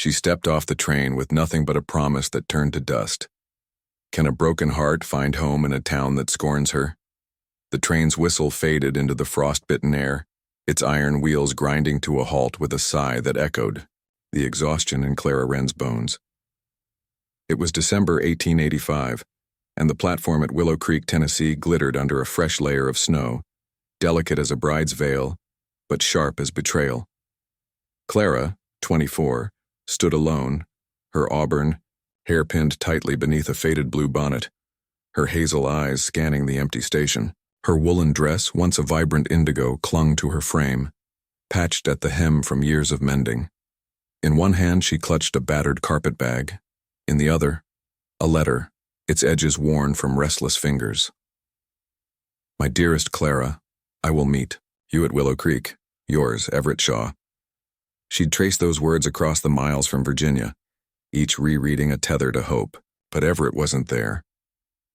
She stepped off the train with nothing but a promise that turned to dust. Can a broken heart find home in a town that scorns her? The train's whistle faded into the frost-bitten air, its iron wheels grinding to a halt with a sigh that echoed, the exhaustion in Clara Wren's bones. It was December 1885, and the platform at Willow Creek, Tennessee glittered under a fresh layer of snow, delicate as a bride's veil, but sharp as betrayal. Clara, 24, stood alone, her auburn, hair pinned tightly beneath a faded blue bonnet, her hazel eyes scanning the empty station. Her woolen dress, once a vibrant indigo, clung to her frame, patched at the hem from years of mending. In one hand she clutched a battered carpet bag, in the other, a letter, its edges worn from restless fingers. My dearest Clara, I will meet you at Willow Creek. Yours, Everett Shaw. She'd traced those words across the miles from Virginia, each rereading a tether to hope, but Everett wasn't there.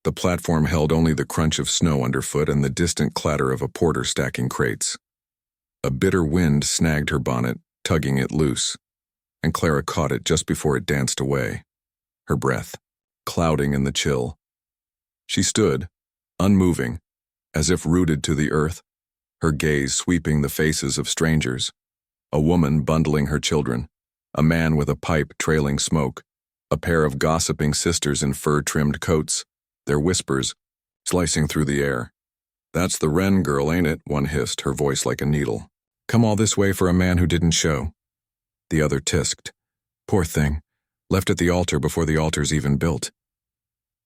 The platform held only the crunch of snow underfoot and the distant clatter of a porter stacking crates. A bitter wind snagged her bonnet, tugging it loose, and Clara caught it just before it danced away, her breath clouding in the chill. She stood, unmoving, as if rooted to the earth, her gaze sweeping the faces of strangers, a woman bundling her children, a man with a pipe trailing smoke, a pair of gossiping sisters in fur-trimmed coats, their whispers slicing through the air. That's the Wren girl, ain't it? One hissed, her voice like a needle. Come all this way for a man who didn't show. The other tisked. Poor thing, left at the altar before the altar's even built.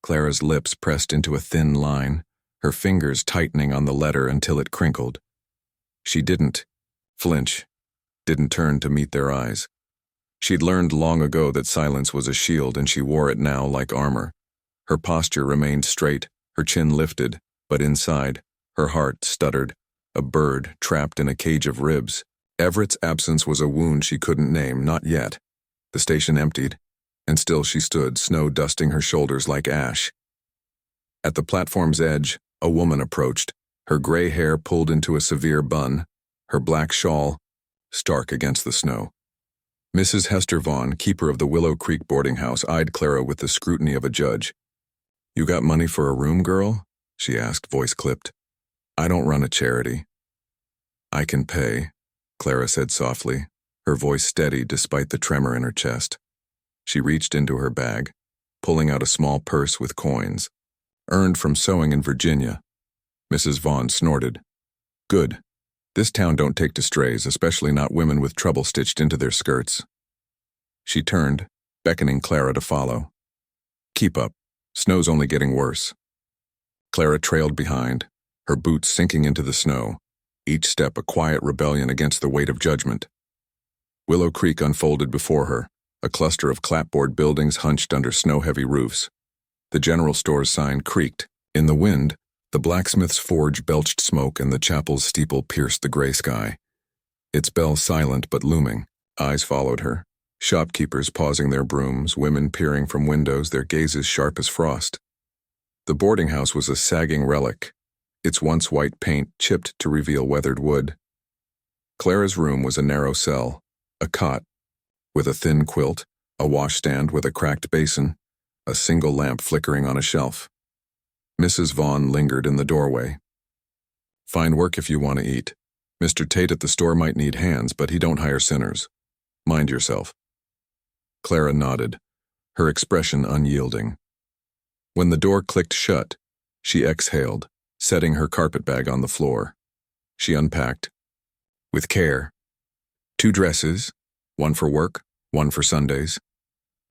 Clara's lips pressed into a thin line, her fingers tightening on the letter until it crinkled. She didn't flinch, didn't turn to meet their eyes. She'd learned long ago that silence was a shield, and she wore it now like armor. Her posture remained straight, her chin lifted, but inside, her heart stuttered, a bird trapped in a cage of ribs. Everett's absence was a wound she couldn't name, not yet. The station emptied, and still she stood, snow dusting her shoulders like ash. At the platform's edge, a woman approached, her gray hair pulled into a severe bun, her black shawl stark against the snow. Mrs. Hester Vaughn, keeper of the Willow Creek boarding house, eyed Clara with the scrutiny of a judge. You got money for a room, girl? She asked, voice clipped. I don't run a charity. I can pay, Clara said softly, her voice steady despite the tremor in her chest. She reached into her bag, pulling out a small purse with coins, earned from sewing in Virginia. Mrs. Vaughn snorted. Good. This town don't take to strays, especially not women with trouble stitched into their skirts. She turned, beckoning Clara to follow. Keep up. Snow's only getting worse. Clara trailed behind, her boots sinking into the snow, each step a quiet rebellion against the weight of judgment. Willow Creek unfolded before her, a cluster of clapboard buildings hunched under snow-heavy roofs. The general store's sign creaked. In the wind, the blacksmith's forge belched smoke and the chapel's steeple pierced the gray sky. Its bell silent but looming, eyes followed her. Shopkeepers pausing their brooms, women peering from windows, their gazes sharp as frost. The boarding house was a sagging relic, its once white paint chipped to reveal weathered wood. Clara's room was a narrow cell, a cot, with a thin quilt, a washstand with a cracked basin, a single lamp flickering on a shelf. Mrs. Vaughn lingered in the doorway. Fine work if you want to eat. Mr. Tate at the store might need hands, but he don't hire sinners. Mind yourself. Clara nodded, her expression unyielding. When the door clicked shut, she exhaled, setting her carpetbag on the floor. She unpacked. With care. 2 dresses, one for work, one for Sundays.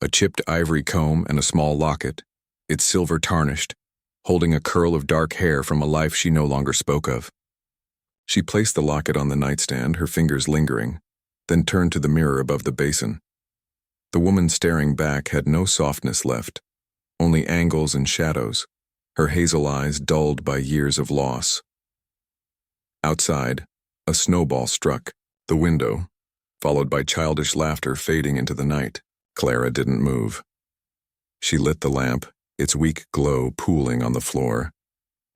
A chipped ivory comb and a small locket, its silver tarnished, holding a curl of dark hair from a life she no longer spoke of. She placed the locket on the nightstand, her fingers lingering, then turned to the mirror above the basin. The woman staring back had no softness left, only angles and shadows, her hazel eyes dulled by years of loss. Outside, a snowball struck the window, followed by childish laughter fading into the night. Clara didn't move. She lit the lamp, its weak glow pooling on the floor,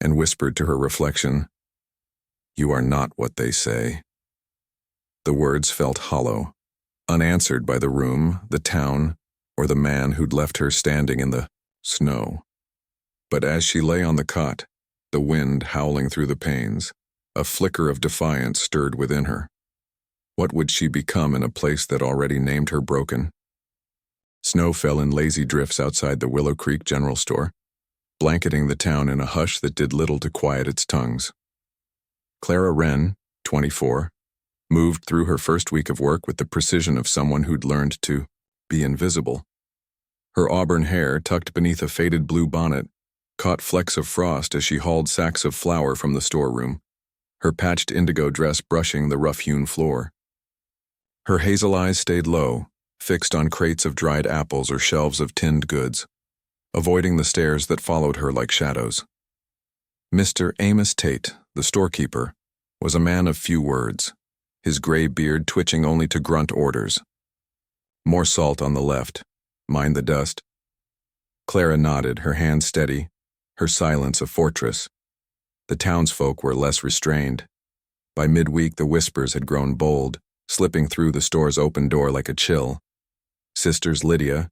and whispered to her reflection, "You are not what they say." The words felt hollow, unanswered by the room, the town, or the man who'd left her standing in the snow. But as she lay on the cot, the wind howling through the panes, a flicker of defiance stirred within her. What would she become in a place that already named her broken? Snow fell in lazy drifts outside the Willow Creek General Store, blanketing the town in a hush that did little to quiet its tongues. Clara Wren, 24, moved through her first week of work with the precision of someone who'd learned to be invisible. Her auburn hair, tucked beneath a faded blue bonnet, caught flecks of frost as she hauled sacks of flour from the storeroom, her patched indigo dress brushing the rough-hewn floor. Her hazel eyes stayed low, fixed on crates of dried apples or shelves of tinned goods, avoiding the stares that followed her like shadows. Mr. Amos Tate, the storekeeper, was a man of few words, his gray beard twitching only to grunt orders. More salt on the left. Mind the dust. Clara nodded, her hand steady, her silence a fortress. The townsfolk were less restrained. By midweek, the whispers had grown bold, slipping through the store's open door like a chill. Sisters Lydia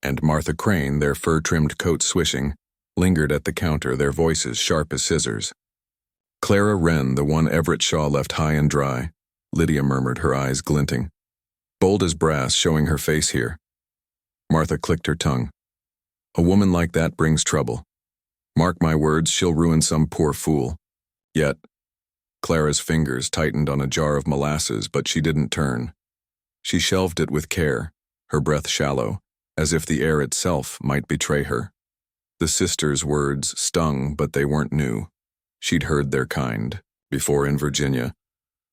and Martha Crane, their fur-trimmed coats swishing, lingered at the counter, their voices sharp as scissors. Clara Wren, the one Everett Shaw left high and dry, Lydia murmured, her eyes glinting. Bold as brass, showing her face here. Martha clicked her tongue. A woman like that brings trouble. Mark my words, she'll ruin some poor fool. Yet, Clara's fingers tightened on a jar of molasses, but she didn't turn. She shelved it with care, her breath shallow, as if the air itself might betray her. The sisters' words stung, but they weren't new. She'd heard their kind, before in Virginia,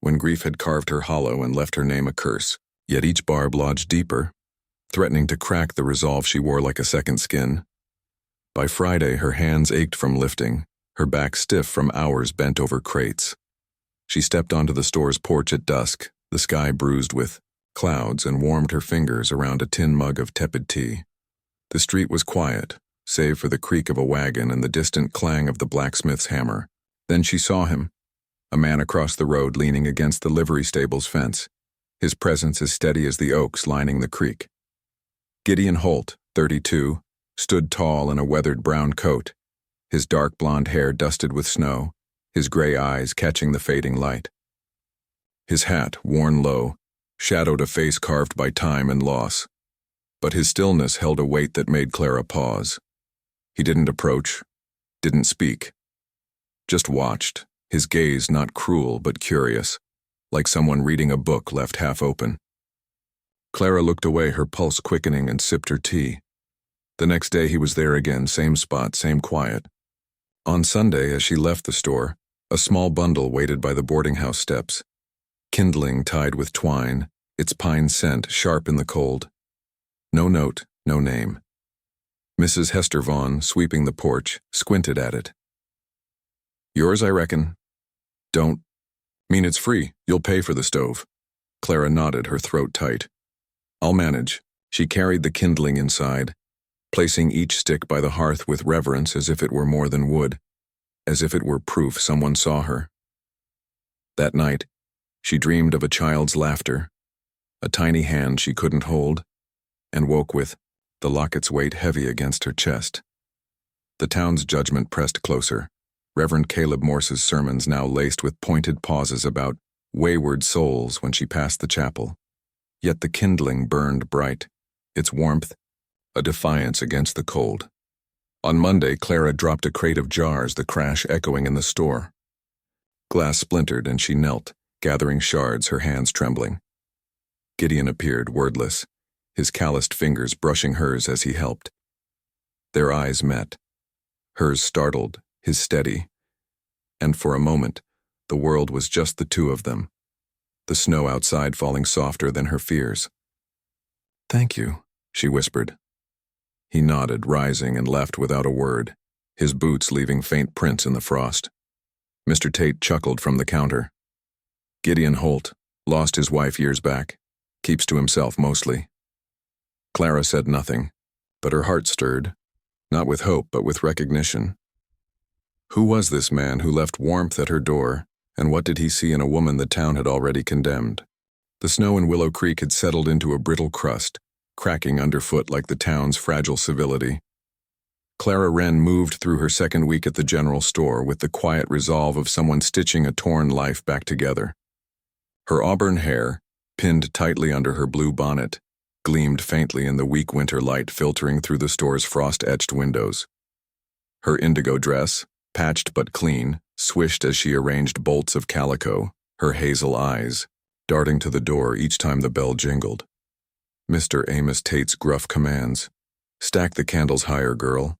when grief had carved her hollow and left her name a curse, yet each barb lodged deeper, threatening to crack the resolve she wore like a second skin. By Friday, her hands ached from lifting, her back stiff from hours bent over crates. She stepped onto the store's porch at dusk, the sky bruised with clouds, and warmed her fingers around a tin mug of tepid tea. The street was quiet, save for the creak of a wagon and the distant clang of the blacksmith's hammer. Then she saw him, a man across the road leaning against the livery stable's fence, his presence as steady as the oaks lining the creek. Gideon Holt, 32, stood tall in a weathered brown coat, his dark blonde hair dusted with snow, his gray eyes catching the fading light. His hat, worn low, shadowed a face carved by time and loss, but his stillness held a weight that made Clara pause. He didn't approach, didn't speak, just watched, his gaze not cruel but curious, like someone reading a book left half open. Clara looked away, her pulse quickening, and sipped her tea. The next day he was there again, same spot, same quiet. On Sunday, as she left the store, a small bundle waited by the boarding house steps. Kindling tied with twine, its pine scent sharp in the cold. No note, no name. Mrs. Hester Vaughn, sweeping the porch, squinted at it. Yours, I reckon. Don't. Mean it's free. You'll pay for the stove. Clara nodded, her throat tight. I'll manage. She carried the kindling inside, placing each stick by the hearth with reverence as if it were more than wood, as if it were proof someone saw her. That night, she dreamed of a child's laughter, a tiny hand she couldn't hold, and woke with the locket's weight heavy against her chest. The town's judgment pressed closer, Reverend Caleb Morse's sermons now laced with pointed pauses about wayward souls when she passed the chapel. Yet the kindling burned bright, its warmth a defiance against the cold. On Monday, Clara dropped a crate of jars, the crash echoing in the store. Glass splintered and she knelt, gathering shards, her hands trembling. Gideon appeared, wordless, his calloused fingers brushing hers as he helped. Their eyes met, hers startled, his steady, and for a moment, the world was just the two of them, the snow outside falling softer than her fears. Thank you, she whispered. He nodded, rising, and left without a word, his boots leaving faint prints in the frost. Mr. Tate chuckled from the counter. Gideon Holt, lost his wife years back, keeps to himself mostly. Clara said nothing, but her heart stirred, not with hope but with recognition. Who was this man who left warmth at her door, and what did he see in a woman the town had already condemned? The snow in Willow Creek had settled into a brittle crust, cracking underfoot like the town's fragile civility. Clara Wren moved through her second week at the general store with the quiet resolve of someone stitching a torn life back together. Her auburn hair, pinned tightly under her blue bonnet, gleamed faintly in the weak winter light filtering through the store's frost-etched windows. Her indigo dress, patched but clean, swished as she arranged bolts of calico, her hazel eyes darting to the door each time the bell jingled. Mr. Amos Tate's gruff commands, "Stack the candles higher, girl,"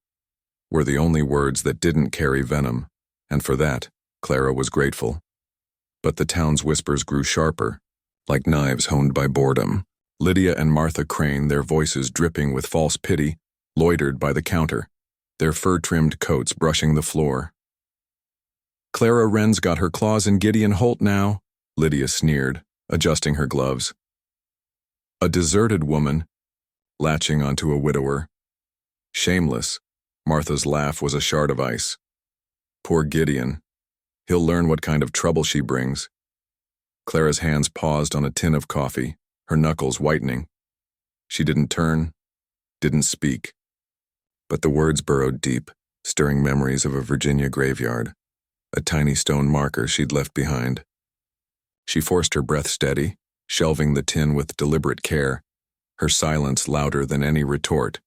were the only words that didn't carry venom, and for that, Clara was grateful. But the town's whispers grew sharper, like knives honed by boredom. Lydia and Martha Crane, their voices dripping with false pity, loitered by the counter, their fur-trimmed coats brushing the floor. "Clara Wren's got her claws in Gideon Holt now," Lydia sneered, adjusting her gloves. A deserted woman, latching onto a widower. Shameless, Martha's laugh was a shard of ice. Poor Gideon. He'll learn what kind of trouble she brings. Clara's hands paused on a tin of coffee, her knuckles whitening. She didn't turn, didn't speak. But the words burrowed deep, stirring memories of a Virginia graveyard, a tiny stone marker she'd left behind. She forced her breath steady, shelving the tin with deliberate care, her silence louder than any retort.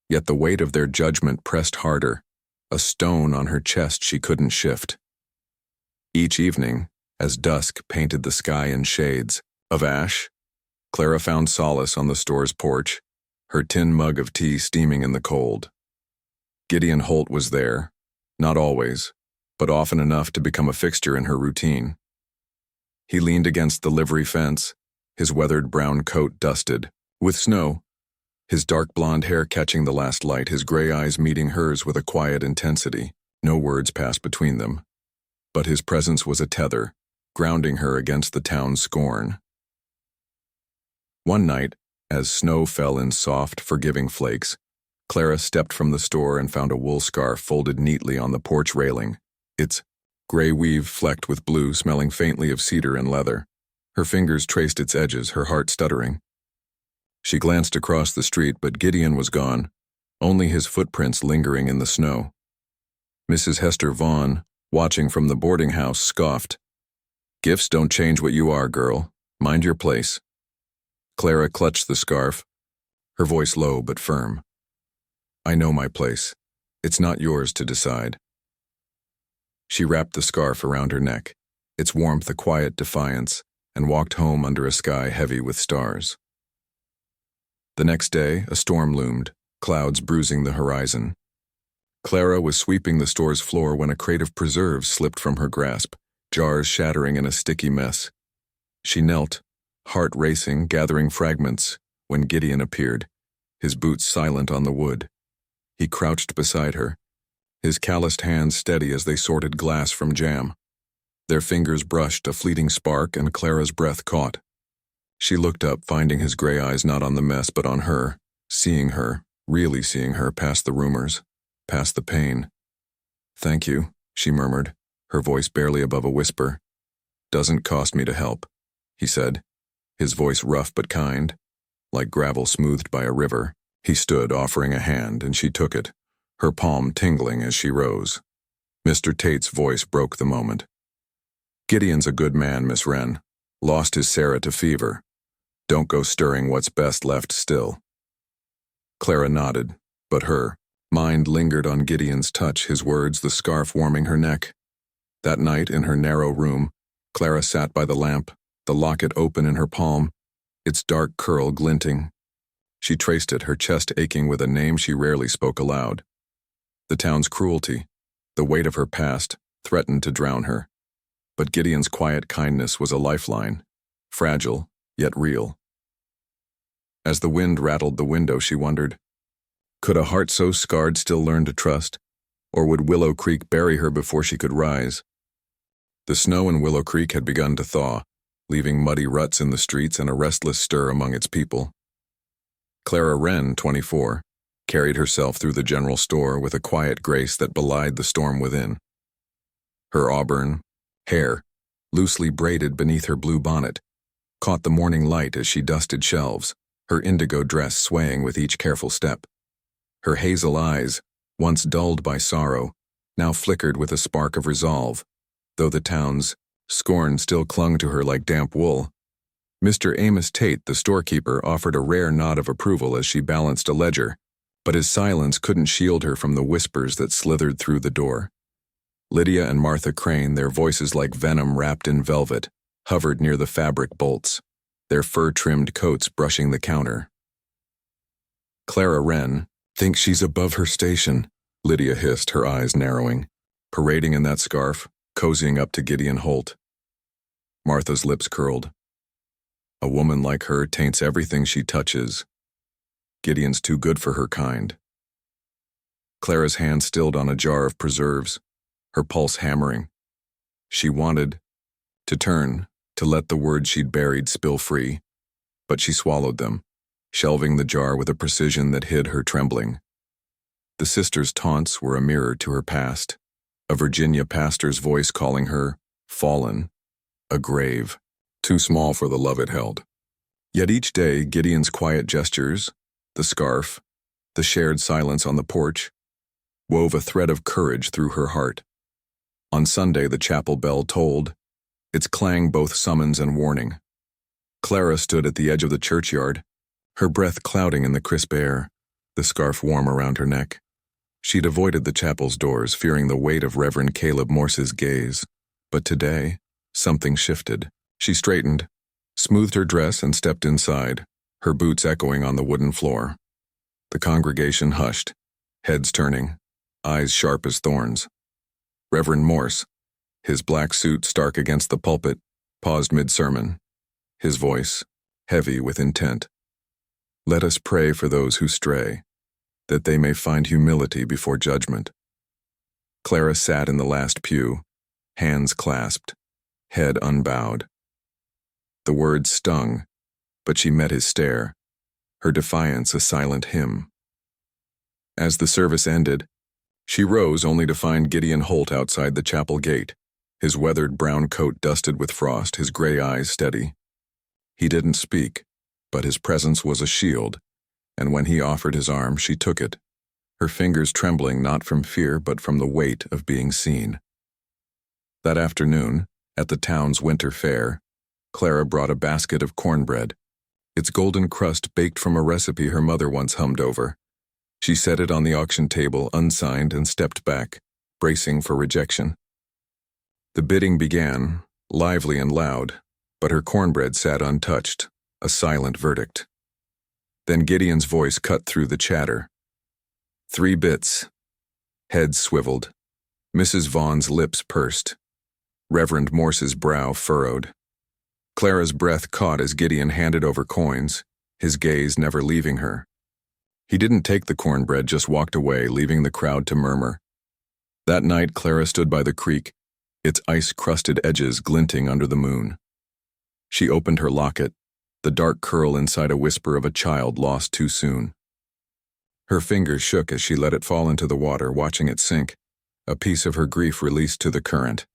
Yet the weight of their judgment pressed harder, a stone on her chest she couldn't shift. Each evening, as dusk painted the sky in shades of ash, Clara found solace on the store's porch, her tin mug of tea steaming in the cold. Gideon Holt was there, not always, but often enough to become a fixture in her routine. He leaned against the livery fence, his weathered brown coat dusted with snow, his dark blonde hair catching the last light, his gray eyes meeting hers with a quiet intensity. No words passed between them, but his presence was a tether, grounding her against the town's scorn. One night, as snow fell in soft, forgiving flakes, Clara stepped from the store and found a wool scarf folded neatly on the porch railing, its gray weave flecked with blue, smelling faintly of cedar and leather. Her fingers traced its edges, her heart stuttering. She glanced across the street, but Gideon was gone, only his footprints lingering in the snow. Mrs. Hester Vaughn, watching from the boarding house, scoffed. "Gifts don't change what you are, girl. Mind your place." Clara clutched the scarf, her voice low but firm. "I know my place. It's not yours to decide." She wrapped the scarf around her neck, its warmth a quiet defiance, and walked home under a sky heavy with stars. The next day, a storm loomed, clouds bruising the horizon. Clara was sweeping the store's floor when a crate of preserves slipped from her grasp, jars shattering in a sticky mess. She knelt, heart racing, gathering fragments, when Gideon appeared, his boots silent on the wood. He crouched beside her, his calloused hands steady as they sorted glass from jam. Their fingers brushed a fleeting spark, and Clara's breath caught. She looked up, finding his gray eyes not on the mess but on her, seeing her, really seeing her past the rumors, past the pain. "Thank you," she murmured, her voice barely above a whisper. "Doesn't cost me to help," he said, his voice rough but kind, like gravel smoothed by a river. He stood, offering a hand, and she took it, her palm tingling as she rose. Mr. Tate's voice broke the moment. "Gideon's a good man, Miss Wren. Lost his Sarah to fever. Don't go stirring what's best left still." Clara nodded, but her mind lingered on Gideon's touch, his words, the scarf warming her neck. That night, in her narrow room, Clara sat by the lamp, the locket open in her palm, its dark curl glinting. She traced it, her chest aching with a name she rarely spoke aloud. The town's cruelty, the weight of her past, threatened to drown her. But Gideon's quiet kindness was a lifeline, fragile, yet real. As the wind rattled the window, she wondered, could a heart so scarred still learn to trust? Or would Willow Creek bury her before she could rise? The snow in Willow Creek had begun to thaw, leaving muddy ruts in the streets and a restless stir among its people. Clara Wren, 24, carried herself through the general store with a quiet grace that belied the storm within. Her auburn hair, loosely braided beneath her blue bonnet, caught the morning light as she dusted shelves, her indigo dress swaying with each careful step. Her hazel eyes, once dulled by sorrow, now flickered with a spark of resolve, though the town's scorn still clung to her like damp wool. Mr. Amos Tate, the storekeeper, offered a rare nod of approval as she balanced a ledger, but his silence couldn't shield her from the whispers that slithered through the door. Lydia and Martha Crane, their voices like venom wrapped in velvet, hovered near the fabric bolts, their fur-trimmed coats brushing the counter. Clara Wren thinks she's above her station, Lydia hissed, her eyes narrowing, parading in that scarf, cozying up to Gideon Holt. Martha's lips curled. A woman like her taints everything she touches. Gideon's too good for her kind. Clara's hand stilled on a jar of preserves, her pulse hammering. She wanted to turn, to let the words she'd buried spill free, but she swallowed them, shelving the jar with a precision that hid her trembling. The sisters' taunts were a mirror to her past, a Virginia pastor's voice calling her fallen, a grave, too small for the love it held. Yet each day, Gideon's quiet gestures, the scarf, the shared silence on the porch, wove a thread of courage through her heart. On Sunday, the chapel bell tolled, its clang both summons and warning. Clara stood at the edge of the churchyard, her breath clouding in the crisp air, the scarf warm around her neck. She'd avoided the chapel's doors, fearing the weight of Reverend Caleb Morse's gaze. But today, something shifted. She straightened, smoothed her dress, and stepped inside, her boots echoing on the wooden floor. The congregation hushed, heads turning, eyes sharp as thorns. Reverend Morse, his black suit stark against the pulpit, paused mid-sermon, his voice heavy with intent. "Let us pray for those who stray, that they may find humility before judgment." Clara sat in the last pew, hands clasped, head unbowed. The words stung, but she met his stare, her defiance a silent hymn. As the service ended, she rose only to find Gideon Holt outside the chapel gate, his weathered brown coat dusted with frost, his gray eyes steady. He didn't speak, but his presence was a shield, and when he offered his arm, she took it, her fingers trembling not from fear but from the weight of being seen. That afternoon, at the town's winter fair, Clara brought a basket of cornbread, its golden crust baked from a recipe her mother once hummed over. She set it on the auction table unsigned and stepped back, bracing for rejection. The bidding began, lively and loud, but her cornbread sat untouched, a silent verdict. Then Gideon's voice cut through the chatter. 3 bits. Heads swiveled. Mrs. Vaughn's lips pursed. Reverend Morse's brow furrowed. Clara's breath caught as Gideon handed over coins, his gaze never leaving her. He didn't take the cornbread, just walked away, leaving the crowd to murmur. That night, Clara stood by the creek, its ice-crusted edges glinting under the moon. She opened her locket, the dark curl inside a whisper of a child lost too soon. Her fingers shook as she let it fall into the water, watching it sink, a piece of her grief released to the current.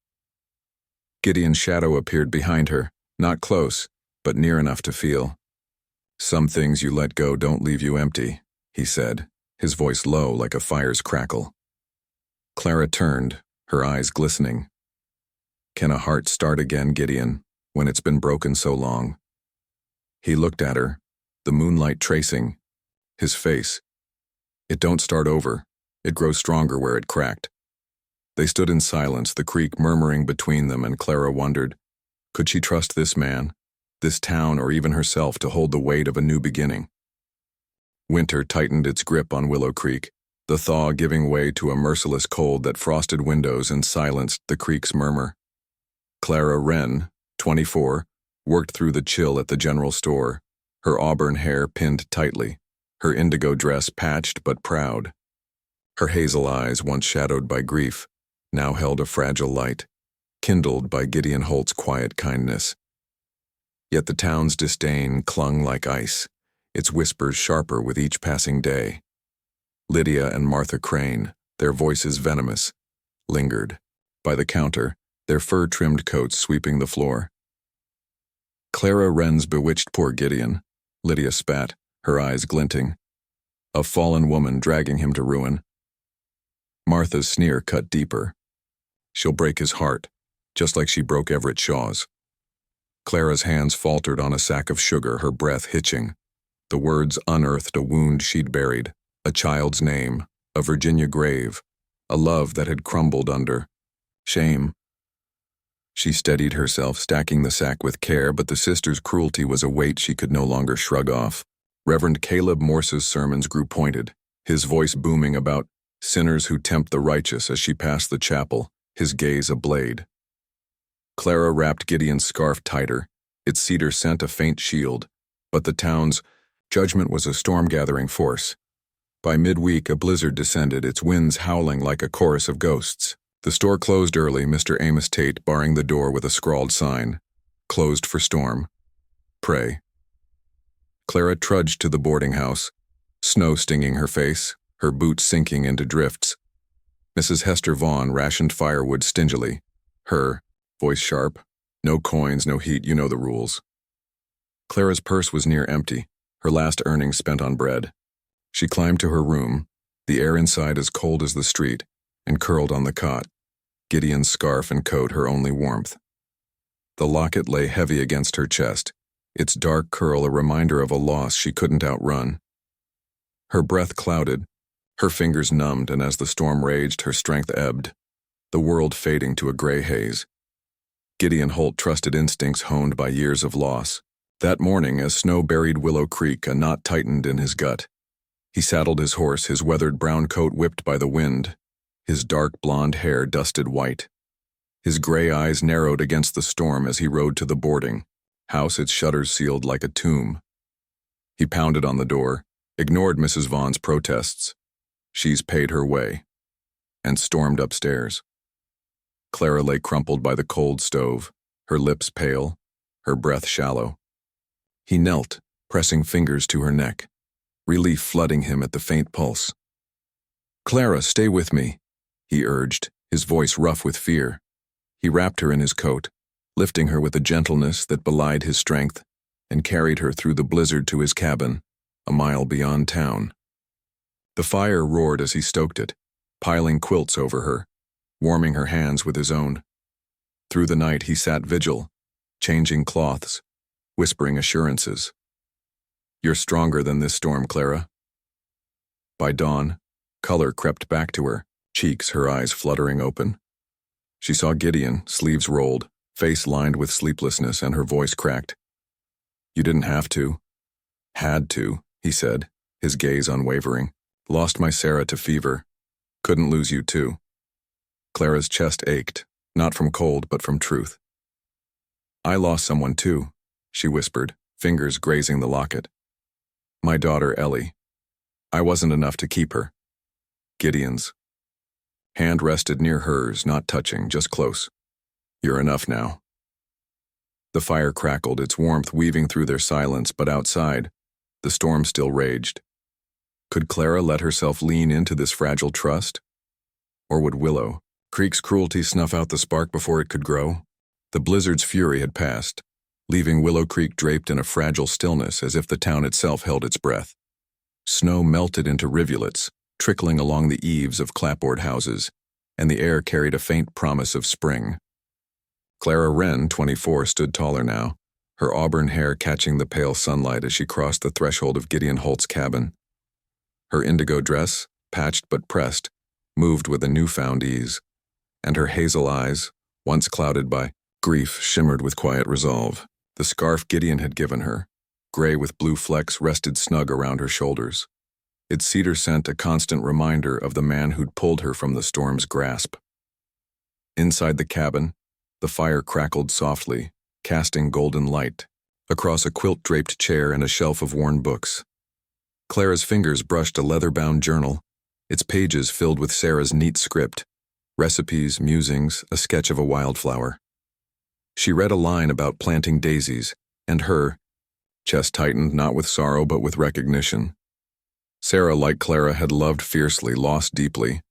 Gideon's shadow appeared behind her, not close, but near enough to feel. "Some things you let go don't leave you empty," he said, his voice low like a fire's crackle. Clara turned, her eyes glistening. "Can a heart start again, Gideon, when it's been broken so long?" He looked at her, the moonlight tracing, his face. "It don't start over, it grows stronger where it cracked." They stood in silence, the creek murmuring between them, and Clara wondered, could she trust this man, this town, or even herself to hold the weight of a new beginning? Winter tightened its grip on Willow Creek, the thaw giving way to a merciless cold that frosted windows and silenced the creek's murmur. Clara Wren, 24, worked through the chill at the general store, her auburn hair pinned tightly, her indigo dress patched but proud. Her hazel eyes, once shadowed by grief, now held a fragile light, kindled by Gideon Holt's quiet kindness. Yet the town's disdain clung like ice, its whispers sharper with each passing day. Lydia and Martha Crane, their voices venomous, lingered, by the counter, their fur-trimmed coats sweeping the floor. Clara Wren's bewitched poor Gideon, Lydia spat, her eyes glinting. A fallen woman dragging him to ruin. Martha's sneer cut deeper. She'll break his heart, just like she broke Everett Shaw's. Clara's hands faltered on a sack of sugar, her breath hitching. The words unearthed a wound she'd buried, a child's name, a Virginia grave, a love that had crumbled under shame. She steadied herself, stacking the sack with care, but the sister's cruelty was a weight she could no longer shrug off. Reverend Caleb Morse's sermons grew pointed, his voice booming about sinners who tempt the righteous as she passed the chapel, his gaze a blade. Clara wrapped Gideon's scarf tighter, its cedar scent a faint shield, but the town's judgment was a storm-gathering force. By midweek, a blizzard descended, its winds howling like a chorus of ghosts. The store closed early, Mr. Amos Tate barring the door with a scrawled sign, "Closed for storm. Pray." Clara trudged to the boarding house, snow stinging her face, her boots sinking into drifts. Mrs. Hester Vaughn rationed firewood stingily, her voice sharp, "No coins, no heat, you know the rules." Clara's purse was near empty, her last earnings spent on bread. She climbed to her room, the air inside as cold as the street, and curled on the cot, Gideon's scarf and coat her only warmth. The locket lay heavy against her chest, its dark curl a reminder of a loss she couldn't outrun. Her breath clouded, her fingers numbed, and as the storm raged, her strength ebbed, the world fading to a gray haze. Gideon Holt trusted instincts honed by years of loss. That morning, as snow buried Willow Creek, a knot tightened in his gut. He saddled his horse, his weathered brown coat whipped by the wind, his dark blonde hair dusted white. His gray eyes narrowed against the storm as he rode to the boarding house, its shutters sealed like a tomb. He pounded on the door, ignored Mrs. Vaughn's protests. She's paid her way, and stormed upstairs. Clara lay crumpled by the cold stove, her lips pale, her breath shallow. He knelt, pressing fingers to her neck, relief flooding him at the faint pulse. "Clara, stay with me," he urged, his voice rough with fear. He wrapped her in his coat, lifting her with a gentleness that belied his strength, and carried her through the blizzard to his cabin, a mile beyond town. The fire roared as he stoked it, piling quilts over her, warming her hands with his own. Through the night he sat vigil, changing cloths, whispering assurances. "You're stronger than this storm, Clara." By dawn, color crept back to her, cheeks, her eyes fluttering open. She saw Gideon, sleeves rolled, face lined with sleeplessness, and her voice cracked. "You didn't have to." "Had to," he said, his gaze unwavering. "Lost my Sarah to fever. Couldn't lose you too." Clara's chest ached, not from cold but from truth. "I lost someone too," she whispered, fingers grazing the locket. "My daughter Ellie. I wasn't enough to keep her." Gideon's hand rested near hers, not touching, just close. "You're enough now." The fire crackled, its warmth weaving through their silence, but outside, the storm still raged. Could Clara let herself lean into this fragile trust? Or would Willow Creek's cruelty snuff out the spark before it could grow? The blizzard's fury had passed, leaving Willow Creek draped in a fragile stillness as if the town itself held its breath. Snow melted into rivulets, trickling along the eaves of clapboard houses, and the air carried a faint promise of spring. Clara Wren, 24, stood taller now, her auburn hair catching the pale sunlight as she crossed the threshold of Gideon Holt's cabin. Her indigo dress, patched but pressed, moved with a newfound ease, and her hazel eyes, once clouded by grief, shimmered with quiet resolve. The scarf Gideon had given her, gray with blue flecks, rested snug around her shoulders, its cedar scent a constant reminder of the man who'd pulled her from the storm's grasp. Inside the cabin, the fire crackled softly, casting golden light across a quilt-draped chair and a shelf of worn books. Clara's fingers brushed a leather-bound journal, its pages filled with Sarah's neat script, recipes, musings, a sketch of a wildflower. She read a line about planting daisies, and her chest tightened not with sorrow but with recognition. Sarah, like Clara, had loved fiercely, lost deeply.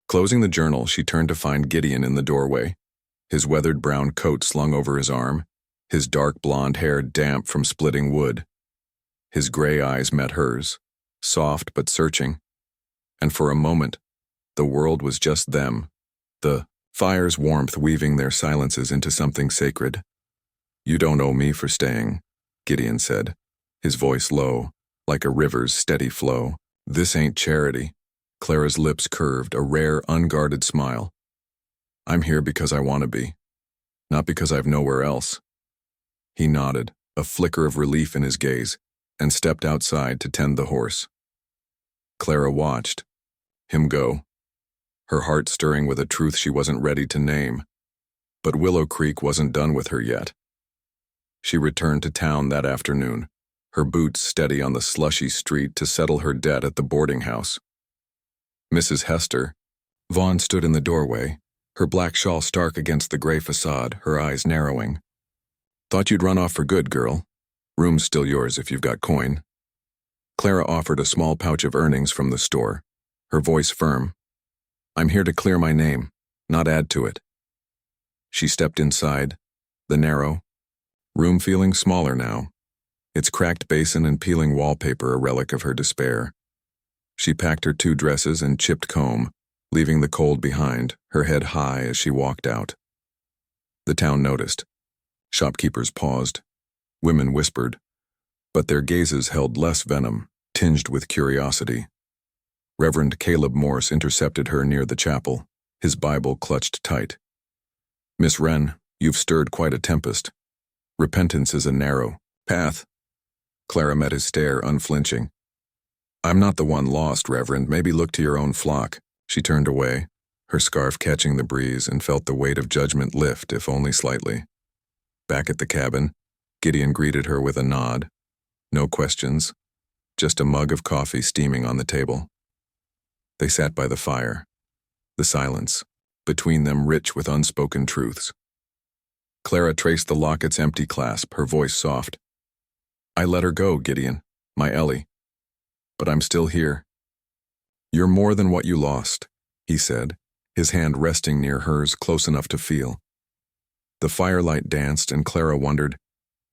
Closing the journal, she turned to find Gideon in the doorway, his weathered brown coat slung over his arm, his dark blonde hair damp from splitting wood. His gray eyes met hers, soft but searching, and for a moment, the world was just them, the fire's warmth weaving their silences into something sacred. "You don't owe me for staying," Gideon said, his voice low, like a river's steady flow. "This ain't charity." Clara's lips curved, a rare, unguarded smile. "I'm here because I want to be, not because I've nowhere else." He nodded, a flicker of relief in his gaze, and stepped outside to tend the horse. Clara watched him go, her heart stirring with a truth she wasn't ready to name. But Willow Creek wasn't done with her yet. She returned to town that afternoon, her boots steady on the slushy street to settle her debt at the boarding house. Mrs. Hester, Vaughn stood in the doorway, her black shawl stark against the gray facade, her eyes narrowing. "Thought you'd run off for good, girl. Room's still yours if you've got coin." Clara offered a small pouch of earnings from the store, her voice firm. "I'm here to clear my name, not add to it." She stepped inside, the narrow room feeling smaller now, its cracked basin and peeling wallpaper a relic of her despair. She packed her 2 dresses and chipped comb, leaving the cold behind, her head high as she walked out. The town noticed. Shopkeepers paused. Women whispered, but their gazes held less venom, tinged with curiosity. Reverend Caleb Morse intercepted her near the chapel, his Bible clutched tight. "Miss Wren, you've stirred quite a tempest. Repentance is a narrow path." Clara met his stare, unflinching. "I'm not the one lost, Reverend. Maybe look to your own flock." She turned away, her scarf catching the breeze, and felt the weight of judgment lift, if only slightly. Back at the cabin, Gideon greeted her with a nod. No questions, just a mug of coffee steaming on the table. They sat by the fire, the silence, between them rich with unspoken truths. Clara traced the locket's empty clasp, her voice soft. "I let her go, Gideon, my Ellie. But I'm still here." "You're more than what you lost," he said, his hand resting near hers, close enough to feel. The firelight danced, and Clara wondered,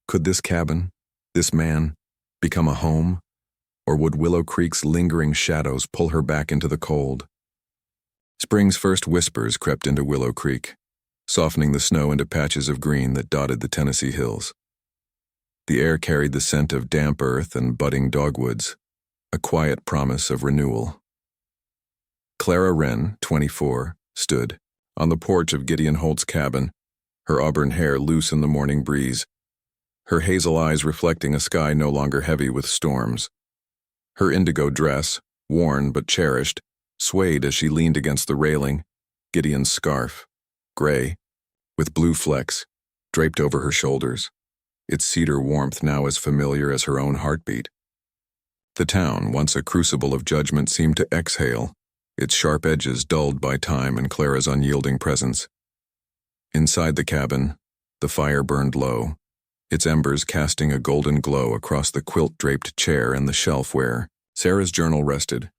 could this cabin, this man, become a home? Or would Willow Creek's lingering shadows pull her back into the cold? Spring's first whispers crept into Willow Creek, softening the snow into patches of green that dotted the Tennessee hills. The air carried the scent of damp earth and budding dogwoods, a quiet promise of renewal. Clara Wren, 24, stood on the porch of Gideon Holt's cabin, her auburn hair loose in the morning breeze, her hazel eyes reflecting a sky no longer heavy with storms. Her indigo dress, worn but cherished, swayed as she leaned against the railing, Gideon's scarf, gray, with blue flecks, draped over her shoulders, its cedar warmth now as familiar as her own heartbeat. The town, once a crucible of judgment, seemed to exhale, its sharp edges dulled by time and Clara's unyielding presence. Inside the cabin, the fire burned low, its embers casting a golden glow across the quilt-draped chair and the shelf where Sarah's journal rested,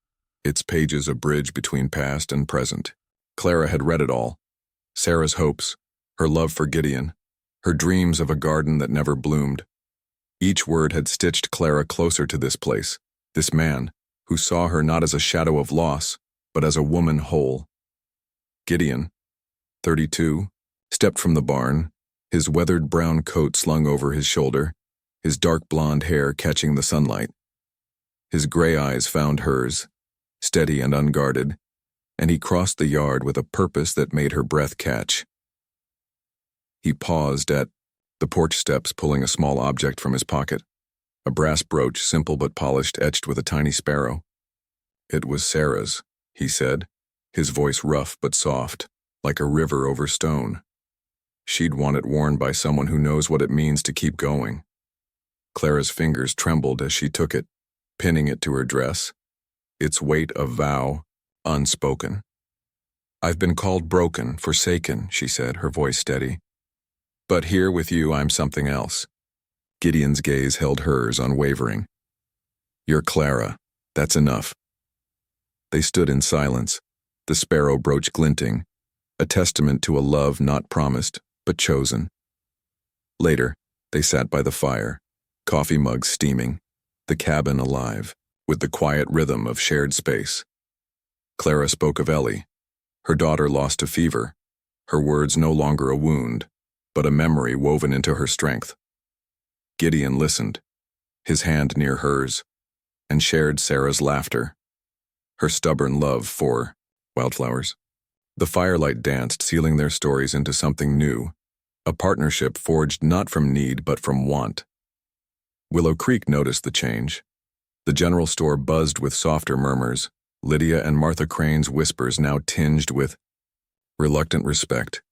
its pages a bridge between past and present. Clara had read it all. Sarah's hopes, her love for Gideon, her dreams of a garden that never bloomed. Each word had stitched Clara closer to this place, this man, who saw her not as a shadow of loss, but as a woman whole. Gideon, 32, stepped from the barn, his weathered brown coat slung over his shoulder, his dark blonde hair catching the sunlight. His gray eyes found hers, steady and unguarded, and he crossed the yard with a purpose that made her breath catch. He paused at the porch steps, pulling a small object from his pocket, a brass brooch, simple but polished, etched with a tiny sparrow. "It was Sarah's," he said, his voice rough but soft, like a river over stone. "She'd want it worn by someone who knows what it means to keep going." Clara's fingers trembled as she took it, pinning it to her dress, its weight a vow, unspoken. "I've been called broken, forsaken," she said, her voice steady. "But here with you I'm something else." Gideon's gaze held hers, unwavering. "You're Clara. That's enough." They stood in silence, the sparrow brooch glinting, a testament to a love not promised, but chosen. Later, They sat by the fire, coffee mugs steaming, the cabin alive, with the quiet rhythm of shared space. Clara spoke of Ellie, her daughter lost to fever, her words no longer a wound, but a memory woven into her strength. Gideon listened, his hand near hers, and shared Sarah's laughter, her stubborn love for wildflowers. The firelight danced, sealing their stories into something new, a partnership forged not from need but from want. Willow Creek noticed the change. The general store buzzed with softer murmurs, Lydia and Martha Crane's whispers now tinged with reluctant respect.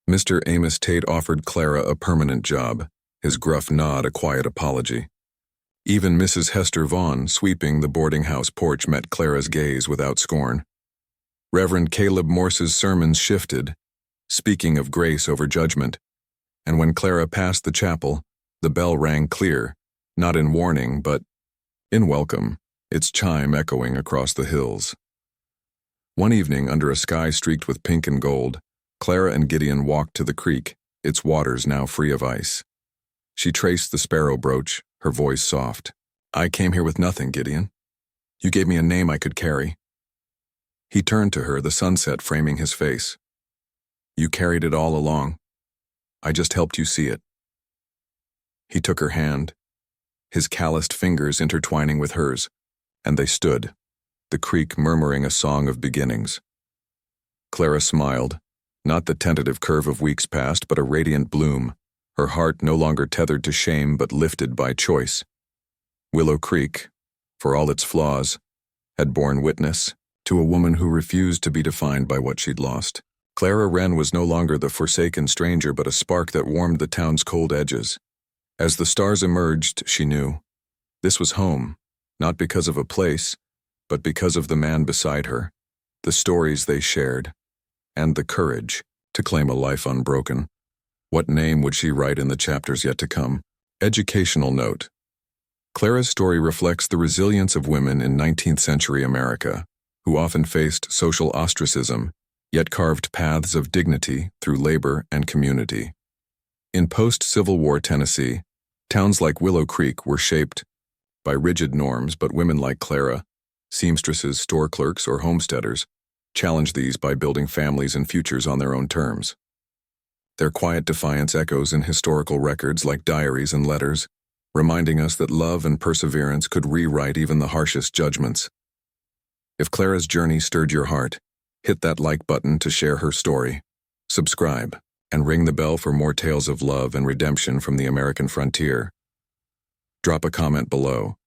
Mr. Amos Tate offered Clara a permanent job, his gruff nod a quiet apology. Even Mrs. Hester Vaughn, sweeping the boarding house porch, met Clara's gaze without scorn. Reverend Caleb Morse's sermons shifted, speaking of grace over judgment, and when Clara passed the chapel, the bell rang clear, not in warning but in welcome, its chime echoing across the hills. One evening, under a sky streaked with pink and gold, Clara and Gideon walked to the creek, its waters now free of ice. She traced the sparrow brooch, her voice soft. "I came here with nothing, Gideon. You gave me a name I could carry." He turned to her, the sunset framing his face. "You carried it all along. I just helped you see it." He took her hand, his calloused fingers intertwining with hers, and they stood, the creek murmuring a song of beginnings. Clara smiled, not the tentative curve of weeks past, but a radiant bloom, her heart no longer tethered to shame but lifted by choice. Willow Creek, for all its flaws, had borne witness to a woman who refused to be defined by what she'd lost. Clara Wren was no longer the forsaken stranger but a spark that warmed the town's cold edges. As the stars emerged, she knew this was home, not because of a place, but because of the man beside her, the stories they shared, and the courage to claim a life unbroken. What name would she write in the chapters yet to come? Educational note. Clara's story reflects the resilience of women in 19th century America, who often faced social ostracism, yet carved paths of dignity through labor and community. In post-Civil War Tennessee, towns like Willow Creek were shaped by rigid norms, but women like Clara, seamstresses, store clerks, or homesteaders, challenged these by building families and futures on their own terms. Their quiet defiance echoes in historical records like diaries and letters, reminding us that love and perseverance could rewrite even the harshest judgments. If Clara's journey stirred your heart, hit that like button to share her story, subscribe, and ring the bell for more tales of love and redemption from the American frontier. Drop a comment below.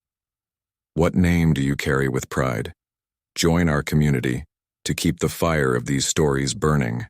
What name do you carry with pride? Join our community to keep the fire of these stories burning.